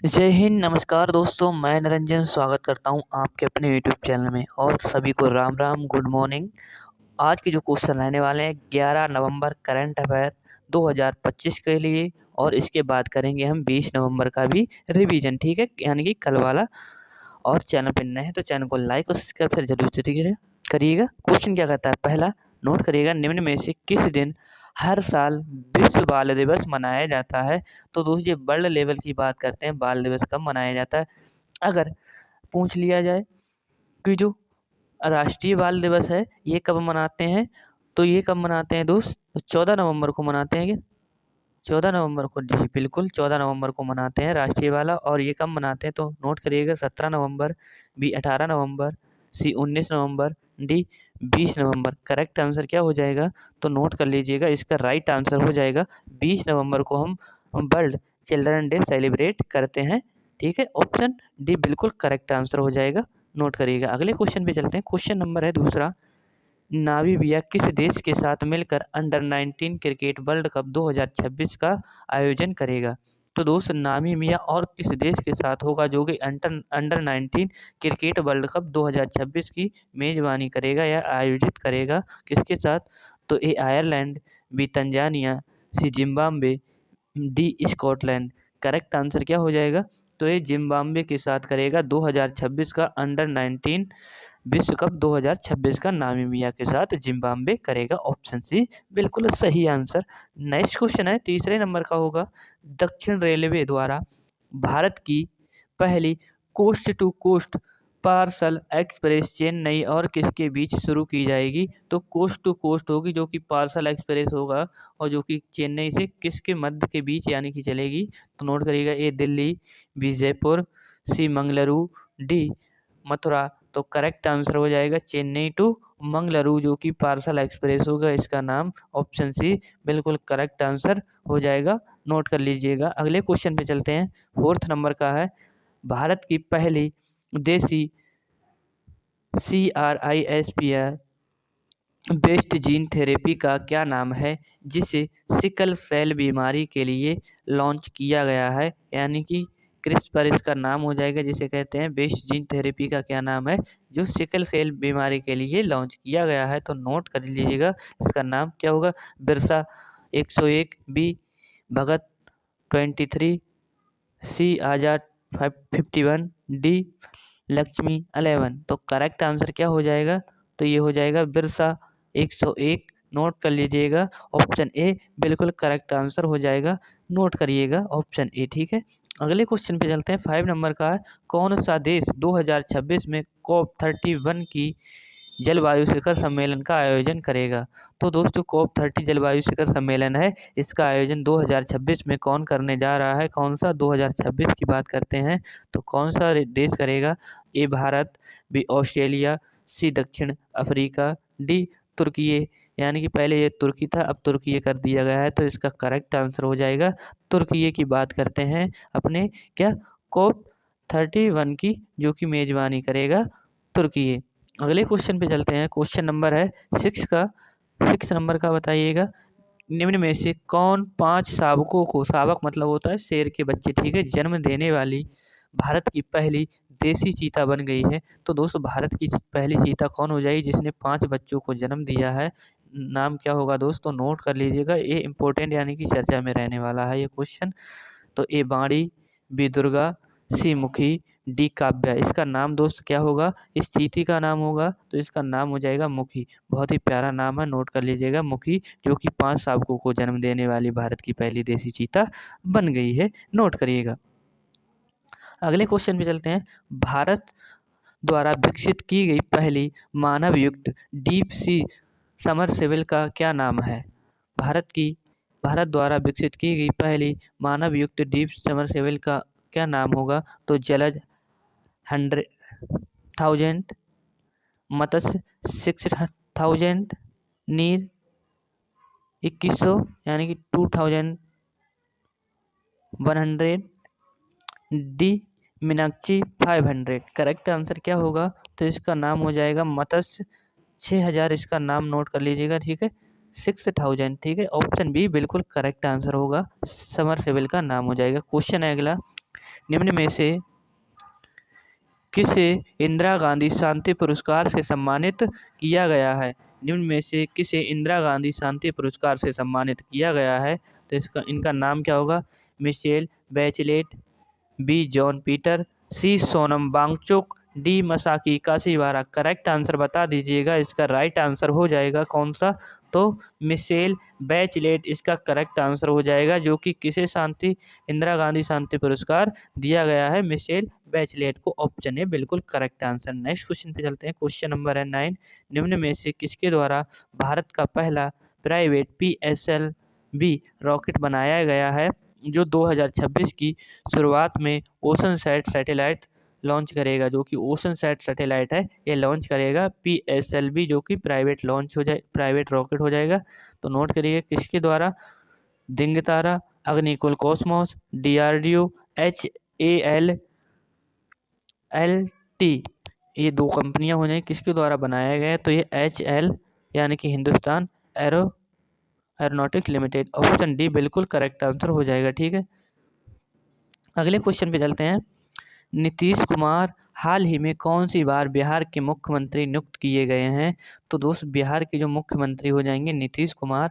जय हिंद, नमस्कार दोस्तों। मैं निरंजन स्वागत करता हूं आपके अपने यूट्यूब चैनल में और सभी को राम राम, गुड मॉर्निंग। आज के जो क्वेश्चन रहने वाले हैं 11 नवंबर करंट अफेयर 2025 के लिए, और इसके बाद करेंगे हम 20 नवंबर का भी रिवीजन, ठीक है, यानी कि कल वाला। और चैनल पर नए हैं तो चैनल को लाइक और सब्सक्राइब फिर जरूर से करिएगा। क्वेश्चन क्या कहता है, पहला नोट करिएगा, निम्न में से किस दिन हर साल विश्व बाल दिवस मनाया जाता है। तो दोस्तों, ये वर्ल्ड लेवल की बात करते हैं, बाल दिवस कब मनाया जाता है। अगर पूछ लिया जाए कि जो राष्ट्रीय बाल दिवस है ये कब मनाते हैं, तो ये कब मनाते हैं दोस्त, 14 नवंबर को मनाते हैं क्या? 14 नवंबर को, जी बिल्कुल 14 नवंबर को मनाते हैं राष्ट्रीय वाला। और ये कब मनाते हैं तो नोट करिएगा, 17 नवंबर, बी 18 नवंबर, सी 19 नवंबर, डी 20 नवंबर। करेक्ट आंसर क्या हो जाएगा, तो नोट कर लीजिएगा, इसका राइट आंसर हो जाएगा 20 नवंबर को हम वर्ल्ड चिल्ड्रन डे सेलिब्रेट करते हैं। ठीक है, ऑप्शन डी बिल्कुल करेक्ट आंसर हो जाएगा, नोट करिएगा। अगले क्वेश्चन पे चलते हैं। क्वेश्चन नंबर है दूसरा, नामीबिया किस देश के साथ मिलकर अंडर 19 क्रिकेट वर्ल्ड कप 2026 का आयोजन करेगा। तो दोस्त, नामीबिया और किस देश के साथ होगा जो कि अंडर 19 क्रिकेट वर्ल्ड कप 2026 की मेजबानी करेगा या आयोजित करेगा, किसके साथ? तो A Ireland, B Tanzania, C Zimbabwe, D Scotland. Correct answer क्या हो जाएगा, तो ये जिम्बाब्वे के साथ करेगा 2026 का अंडर 19 विश्व कप 2026 का नामीबिया के साथ जिम्बाब्वे करेगा। ऑप्शन सी बिल्कुल सही आंसर। नेक्स्ट क्वेश्चन है, तीसरे नंबर का होगा, दक्षिण रेलवे द्वारा भारत की पहली coast to coast parcel express Chennai और किसके बीच शुरू की जाएगी। तो कोस्ट टू कोस्ट होगी जो कि पार्सल एक्सप्रेस होगा, और जो कि चेन्नई से किसके मध्य के बीच यानी कि चलेगी। तो नोट करिएगा, ए दिल्ली, बी जयपुर, सी मंगलुरु, डी मथुरा। तो करेक्ट आंसर हो जाएगा चेन्नई टू मंगलुरु, जो कि पार्सल एक्सप्रेस होगा इसका नाम। ऑप्शन सी बिल्कुल करेक्ट आंसर हो जाएगा, नोट कर लीजिएगा। अगले क्वेश्चन पे चलते हैं, फोर्थ नंबर का है, भारत की पहली देसी CRISPR बेस्ड जीन थेरेपी का क्या नाम है, जिसे सिकल सेल बीमारी के लिए लॉन्च किया गया है, यानी कि क्रिस्पर इसका नाम हो जाएगा, जिसे कहते हैं बेस्ड जीन थेरेपी का क्या नाम है जो सिकल सेल बीमारी के लिए लॉन्च किया गया है। तो नोट कर लीजिएगा, इसका नाम क्या होगा, बिरसा 101, बी भगत 23, सी आजाद 51, डी लक्ष्मी 11। तो करेक्ट आंसर क्या हो जाएगा, तो ये हो जाएगा बिरसा 101। नोट कर लीजिएगा, ऑप्शन ए बिल्कुल करेक्ट आंसर हो जाएगा, नोट करिएगा ऑप्शन ए। ठीक है, अगले क्वेश्चन पे चलते हैं, 5 नंबर का है, कौन सा देश 2026 में COP 31 की जलवायु शिखर सम्मेलन का आयोजन करेगा। तो दोस्तों, COP 30 जलवायु शिखर सम्मेलन है, इसका आयोजन 2026 में कौन करने जा रहा है, कौन सा 2026 की बात करते हैं तो कौन सा देश करेगा। ए भारत, बी ऑस्ट्रेलिया, सी दक्षिण अफ्रीका, डी तुर्की। यानी कि पहले ये तुर्की था, अब तुर्की कर दिया गया है, तो इसका करेक्ट आंसर हो जाएगा तुर्की की बात करते हैं अपने क्या COP 31 की, जो कि मेजबानी करेगा तुर्की। अगले क्वेश्चन पे चलते हैं, क्वेश्चन नंबर है 6 नंबर का, बताइएगा, निम्न में से कौन 5 शावकों को, शावक मतलब होता है शेर के बच्चे, ठीक है, जन्म देने वाली भारत की पहली देसी चीता बन गई है। तो दोस्तों, भारत की पहली चीता कौन हो जाएगी जिसने 5 बच्चों को जन्म दिया है, नाम क्या होगा दोस्तों, नोट कर लीजिएगा, ये इंपॉर्टेंट यानी कि चर्चा में रहने वाला है ये क्वेश्चन। तो ए बाणी, बी दुर्गा, सी मुखी, डी काव्या। इसका नाम दोस्त क्या होगा, इस चींटी का नाम होगा, तो इसका नाम हो जाएगा मुखी। बहुत ही प्यारा नाम है, नोट कर लीजिएगा मुखी, जो कि 5 शावकों को जन्म देने वाली भारत की पहली देसी चीता बन गई है, नोट करिएगा। अगले क्वेश्चन पे चलते हैं, भारत द्वारा विकसित की गई पहली मानव युक्त डीप सी समरसेबल का क्या नाम है। भारत द्वारा विकसित की गई पहली मानव युक्त डीप समरसेबल का क्या नाम होगा। तो जलज 100,000, मत्स्य 6,000, नीर 2100 यानी कि 2100, डी मीनाक्षी 500। करेक्ट आंसर क्या होगा, तो इसका नाम हो जाएगा मत्स्य 6000, इसका नाम नोट कर लीजिएगा, ठीक है, 6000, ठीक है, ऑप्शन बी बिल्कुल करेक्ट आंसर होगा, समरसेबल का नाम हो जाएगा। क्वेश्चन है अगला, निम्न में से किसे इंदिरा गांधी शांति पुरस्कार से सम्मानित किया गया है? निम्न में से किसे इंदिरा गांधी शांति पुरस्कार से सम्मानित किया गया है? तो इनका नाम क्या होगा? Michelle Bachelet, B John Peter, C Sonam Wangchuk, D Masaki Kashiwara. Correct answer बता दीजिएगा। इसका राइट आंसर हो जाएगा कौन सा? तो मिशेल बैचलेट इसका करेक्ट आंसर हो जाएगा, जो कि किसे इंदिरा गांधी शांति पुरस्कार दिया गया है? मिशेल बैचलेट को। ऑप्शन ए बिल्कुल करेक्ट आंसर। नेक्स्ट क्वेश्चन पे चलते हैं। क्वेश्चन नंबर है 9। निम्न में से किसके द्वारा भारत का पहला प्राइवेट PSLV रॉकेट बनाया गया है, जो 2026 की शुरुआत में ओशनसैट सैटेलाइट लॉन्च करेगा? जो कि ओशनसैट सैटेलाइट है, ये लॉन्च करेगा PSLV, जो कि प्राइवेट रॉकेट हो जाएगा। तो नोट करिए किसके द्वारा? Digantara, Agnikul Cosmos, DRDO, HALLT। ये दो कंपनियां हो जाएंगी, किसके द्वारा बनाया गया है? तो ये HL यानी कि Hindustan aeronautics limited. Option D बिल्कुल करेक्ट आंसर हो जाएगा। ठीक है, अगले क्वेश्चन पे चलते हैं। नीतीश कुमार हाल ही में कौन सी बार बिहार के मुख्यमंत्री नियुक्त किए गए हैं? तो दोस्त बिहार के जो मुख्यमंत्री हो जाएंगे नीतीश कुमार,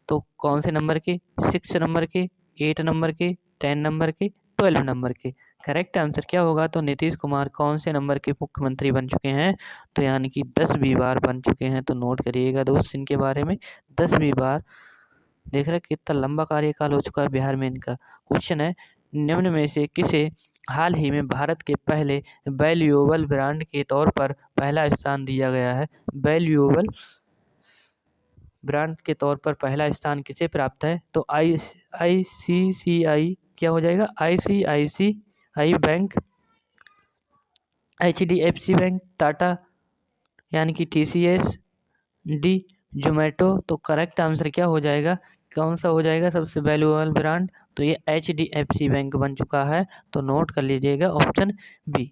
तो कौन से नंबर के? 6 नंबर के, 8 नंबर के, 10 नंबर के, 12 नंबर के। करेक्ट आंसर क्या होगा? तो नीतीश कुमार कौन से नंबर के मुख्यमंत्री बन चुके हैं? तो यानी कि 10वीं बार बन चुके हैं। तो नोट करिएगा दोस्त इनके बारे में, 10वीं बार। देख रहे कितना लंबा कार्यकाल हो चुका है बिहार में इनका। क्वेश्चन है, निम्न में से किसे हाल ही में भारत के पहले वैल्यूएबल ब्रांड के तौर पर पहला स्थान दिया गया है? वैल्यूएबल ब्रांड के तौर पर पहला स्थान किसे प्राप्त है? तो ICICI क्या हो जाएगा? ICICI bank, HDFC bank, Tata यानी कि TCS, डी जोमेटो। तो करेक्ट आंसर क्या हो जाएगा? कौन सा हो जाएगा सबसे वैल्यूएबल ब्रांड? तो ये HDFC बैंक बन चुका है। तो नोट कर लीजिएगा ऑप्शन बी।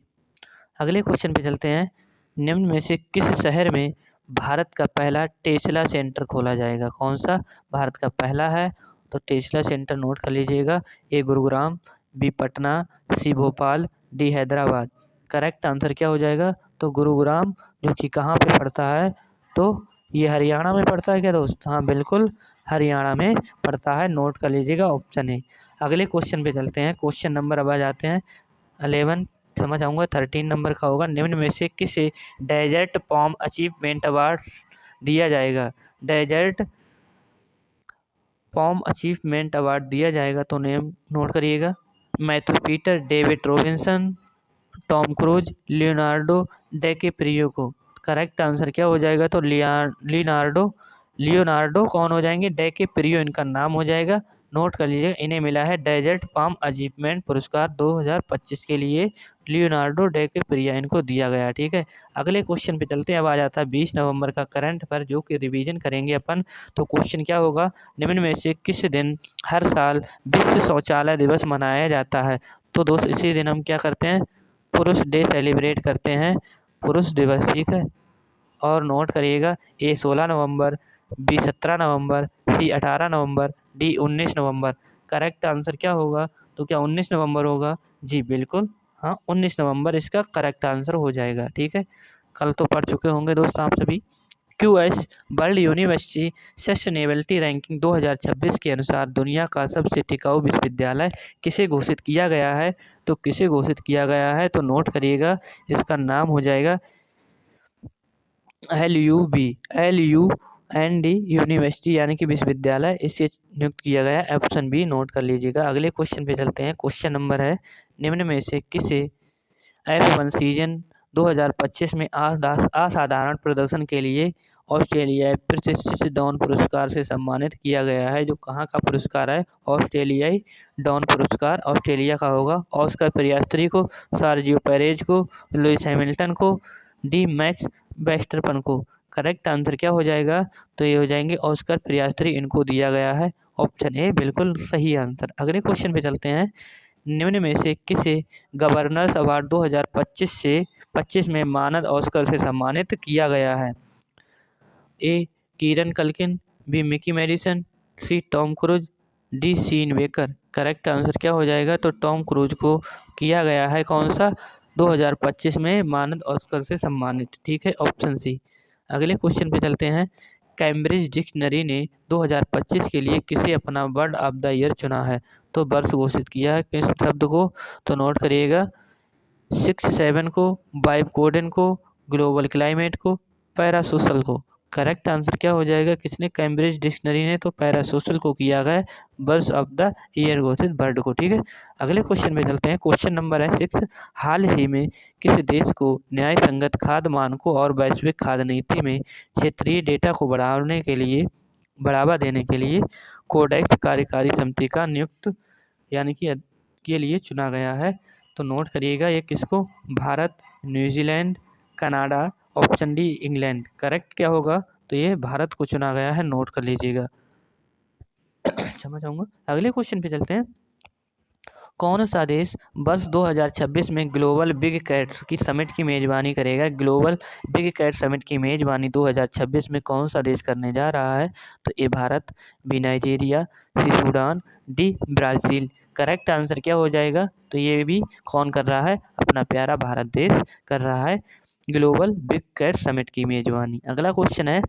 अगले क्वेश्चन पे चलते हैं। निम्न में से किस शहर में भारत का पहला टेस्ला सेंटर खोला जाएगा? कौन सा भारत का पहला है? तो टेस्ला सेंटर नोट कर लीजिएगा। A Gurugram, B Patna, C Bhopal, D Hyderabad. Correct answer क्या हो जाएगा? तो गुरुग्राम, जो कि कहाँ पे पड़ता है? तो ये हरियाणा में पड़ता है क्या दोस्त? हाँ बिल्कुल हरियाणा में पड़ता है। नोट कर लीजिएगा ऑप्शन ए। अगले क्वेश्चन पे चलते हैं। क्वेश्चन नंबर अब आ जाते हैं 11, समझ आऊँगा 13 नंबर का होगा। निम्न में से किसे डेजर्ट पॉम अचीवमेंट अवार्ड दिया जाएगा? डेजर्ट पॉम अचीवमेंट अवार्ड दिया जाएगा। तो नेम नोट करिएगा। Matthew Peter, David Robinson, Tom cruise, Leonardo DiCaprio को। करेक्ट आंसर क्या हो जाएगा? तो लियोनार्डो कौन हो जाएंगे? डिकैप्रियो इनका नाम हो जाएगा। नोट कर लीजिए, इन्हें मिला है डेजर्ट पाम अचीवमेंट पुरस्कार 2025 के लिए। लियोनार्डो डिकैप्रियो इनको दिया गया। ठीक है, अगले क्वेश्चन पे चलते हैं। अब आ जाता है 20 नवंबर का करंट पर, जो कि रिवीजन करेंगे अपन। तो क्वेश्चन क्या होगा? निम्न में से किस दिन हर साल विश्व शौचालय दिवस मनाया जाता है? तो दोस्त इसी दिन हम क्या करते हैं? पुरुष डे सेलिब्रेट करते हैं, पुरुष दिवस। ठीक है, और नोट करिएगा। ए 16 नवंबर, बी 17 नवंबर, सी 18 नवंबर, डी 19 नवंबर। करेक्ट आंसर क्या होगा? तो क्या 19 नवंबर होगा? जी बिल्कुल, हाँ 19 नवंबर इसका करेक्ट आंसर हो जाएगा। ठीक है, कल तो पढ़ चुके होंगे दोस्त आप सभी। QS world university sustainability ranking 2026 के अनुसार दुनिया का सबसे टिकाऊ विश्वविद्यालय किसे घोषित किया गया है? तो किसे घोषित किया गया है? तो नोट करिएगा, इसका नाम हो जाएगा LUND यूनिवर्सिटी यानी कि विश्वविद्यालय, इससे नियुक्त किया गया। ऑप्शन बी नोट कर लीजिएगा। अगले क्वेश्चन पे चलते हैं। क्वेश्चन नंबर है, निम्न में से किसे F1 सीजन 2025 में असाधारण प्रदर्शन के लिए ऑस्ट्रेलियाई प्रतिष्ठित डॉन पुरस्कार से सम्मानित किया गया है? जो कहाँ का पुरस्कार है? ऑस्ट्रेलियाई डॉन पुरस्कार ऑस्ट्रेलिया का होगा। ऑस्कर पियास्त्री को, सर्जियो पेरेज को, लुइस हैमिल्टन को, डी मैक्स वेस्टरपन को। करेक्ट आंसर क्या हो जाएगा? तो ये हो जाएंगे ऑस्कर पियास्त्री, इनको दिया गया है। ऑप्शन ए बिल्कुल सही आंसर। अगले क्वेश्चन पे चलते हैं। निम्न में से किसे गवर्नर्स अवार्ड 2025 में मानद ऑस्कर से सम्मानित किया गया है? A Kieran Culkin, B Mickey Madison, C Tom Cruise, D Sean Baker. Correct answer क्या हो जाएगा? तो टॉम क्रूज को किया गया है कौन सा? 2025 में मानद ऑस्कर से सम्मानित। ठीक है, ऑप्शन सी। अगले क्वेश्चन पे चलते हैं। कैम्ब्रिज डिक्शनरी ने 2025 के लिए किसे अपना वर्ड ऑफ द ईयर चुना है? तो वर्ष घोषित किया है किस शब्द को? तो नोट करिएगा, 6-7 को, वाइब कोडेन को, ग्लोबल क्लाइमेट को, पैरासोशल को। करेक्ट आंसर क्या हो जाएगा? किसने? कैम्ब्रिज डिक्शनरी ने तो पैरासोशल को किया गया वर्ष ऑफ द ईयर घोषित वर्ड को। ठीक है, अगले क्वेश्चन पे चलते हैं। क्वेश्चन नंबर है 6। हाल ही में किस देश को न्याय संगत खाद्य मानकों और वैश्विक खाद्य नीति में क्षेत्रीय डेटा को बढ़ावा देने के लिए कोडेक्स कार्यकारी समिति का नियुक्त यानी कि के लिए चुना गया है? तो नोट करिएगा ये किसको? Bharat, New Zealand, Canada, option D England. Correct क्या होगा? तो ये भारत को चुना गया है, नोट कर लीजिएगा। क्षमा चाहूँगा। अगले क्वेश्चन पे चलते हैं। कौन सा देश वर्ष 2026 में ग्लोबल बिग कैट्स की समिट की मेजबानी करेगा? ग्लोबल बिग कैट समिट की मेजबानी 2026 में कौन सा देश करने जा रहा है? तो A Bharat, B Nigeria, C Sudan, D Brazil. Correct answer क्या हो जाएगा? तो ये भी कौन कर रहा है? अपना प्यारा भारत देश कर रहा है ग्लोबल बिग कैट समिट की मेजबानी। अगला क्वेश्चन है,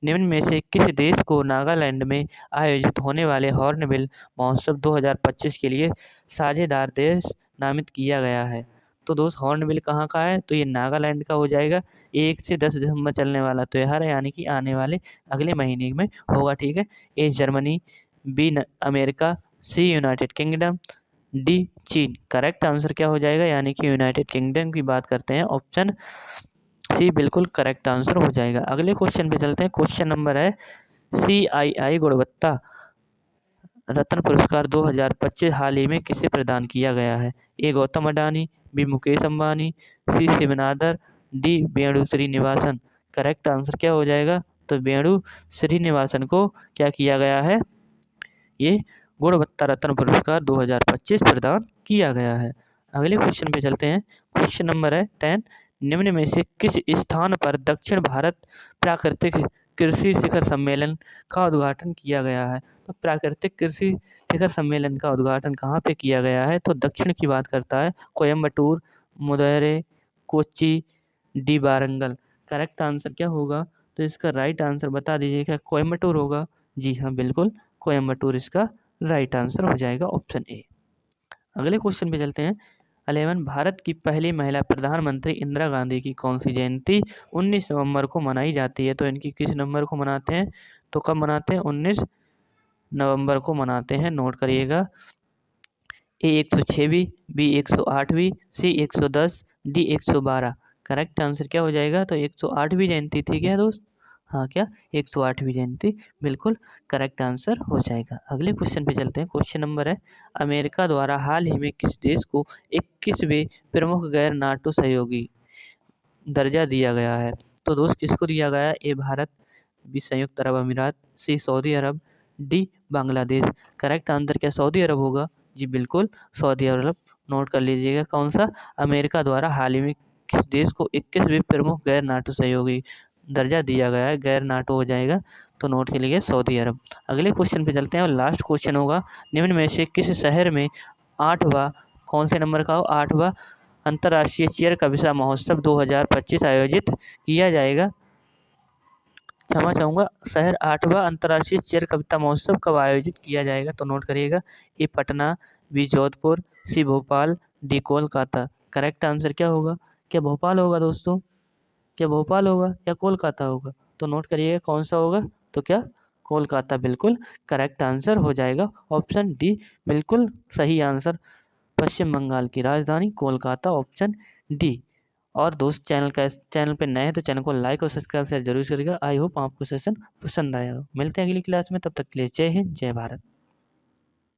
निम्न में से किस देश को नागालैंड में आयोजित होने वाले हॉर्नबिल महोत्सव 2025 के लिए साझेदार देश नामित किया गया है? तो दोस्त हॉर्नबिल कहाँ का है? तो ये नागालैंड का हो जाएगा। 1 से 10 दिसंबर चलने वाला त्यौहार है, यानी कि आने वाले अगले महीने में होगा। ठीक है, A Germany, B America, C United kingdom, D चीन। करेक्ट आंसर क्या हो जाएगा? यानी कि यूनाइटेड किंगडम की बात करते हैं, ऑप्शन सी बिल्कुल करेक्ट आंसर हो जाएगा। अगले क्वेश्चन पे चलते हैं। क्वेश्चन नंबर है, CII गुणवत्ता रत्न पुरस्कार 2025 हाल ही में किसे प्रदान किया गया है? ए गौतम अडानी, बी मुकेश अंबानी, सी शिवनादर, डी वेणु श्रीनिवासन। करेक्ट आंसर क्या हो जाएगा? तो वेणु श्रीनिवासन को क्या किया गया है? ये गुणवत्ता रत्न पुरस्कार 2025 प्रदान किया गया है। अगले क्वेश्चन पे चलते हैं। क्वेश्चन नंबर है 10। निम्न में से किस स्थान पर दक्षिण भारत प्राकृतिक कृषि शिखर सम्मेलन का उद्घाटन किया गया है? तो प्राकृतिक कृषि शिखर सम्मेलन का उद्घाटन कहाँ पे किया गया है? तो दक्षिण की बात करता है, Coimbatore, Madurai, Kochi, D Warangal. Correct answer क्या होगा? तो इसका राइट आंसर बता दीजिए, क्या कोयम्बटूर होगा? जी हाँ, बिल्कुल कोयम्बटूर इसका राइट आंसर हो जाएगा, ऑप्शन ए। अगले क्वेश्चन पे चलते हैं। 11। भारत की पहली महिला प्रधानमंत्री इंदिरा गांधी की कौन सी जयंती 19 नवंबर को मनाई जाती है? तो इनकी किस नंबर को मनाते हैं? तो कब मनाते हैं? 19 नवंबर को मनाते हैं, नोट करिएगा। ए 106वीं, बी 108वीं, सी 110, डी 112। करेक्ट आंसर क्या हो जाएगा? तो 108वीं जयंती थी क्या दोस्त? हाँ, क्या 108वीं जयंती बिल्कुल करेक्ट आंसर हो जाएगा। अगले क्वेश्चन पे चलते हैं। क्वेश्चन नंबर है, अमेरिका द्वारा हाल ही में किस देश को 21वें प्रमुख गैर नाटो सहयोगी दर्जा दिया गया है? तो दोस्त किसको दिया गया है? ए भारत, बी संयुक्त अरब अमीरात, सी सऊदी अरब, डी बांग्लादेश। करेक्ट आंसर क्या सऊदी अरब होगा? जी बिल्कुल सऊदी अरब। नोट कर लीजिएगा कौन सा? अमेरिका द्वारा हाल ही में किस देश को 21वें प्रमुख गैर नाटो सहयोगी दर्जा दिया गया है? गैर नाटो हो जाएगा, तो नोट के लिए सऊदी अरब। अगले क्वेश्चन पे चलते हैं और लास्ट क्वेश्चन होगा, निम्न में से किस शहर में 8वां कौन से नंबर का हो? 8वां अंतर्राष्ट्रीय चेयर कविता महोत्सव 2025 आयोजित किया जाएगा? क्षमा चाहूँगा, शहर 8वां अंतर्राष्ट्रीय चेयर कविता महोत्सव कब आयोजित किया जाएगा? तो नोट करिएगा, A Patna, B Jodhpur, C Bhopal, D Kolkata. Correct answer क्या होगा? क्या भोपाल होगा दोस्तों? क्या भोपाल होगा या कोलकाता होगा? तो नोट करिएगा कौन सा होगा? तो क्या कोलकाता बिल्कुल करेक्ट आंसर हो जाएगा, ऑप्शन डी बिल्कुल सही आंसर। पश्चिम बंगाल की राजधानी कोलकाता, ऑप्शन डी। और दोस्त चैनल पे नए हैं तो चैनल को लाइक और सब्सक्राइब जरूर करिएगा। आई होप आपको सेशन पसंद आया हो। मिलते हैं अगली क्लास में, तब तक के लिए जय हिंद, जय भारत।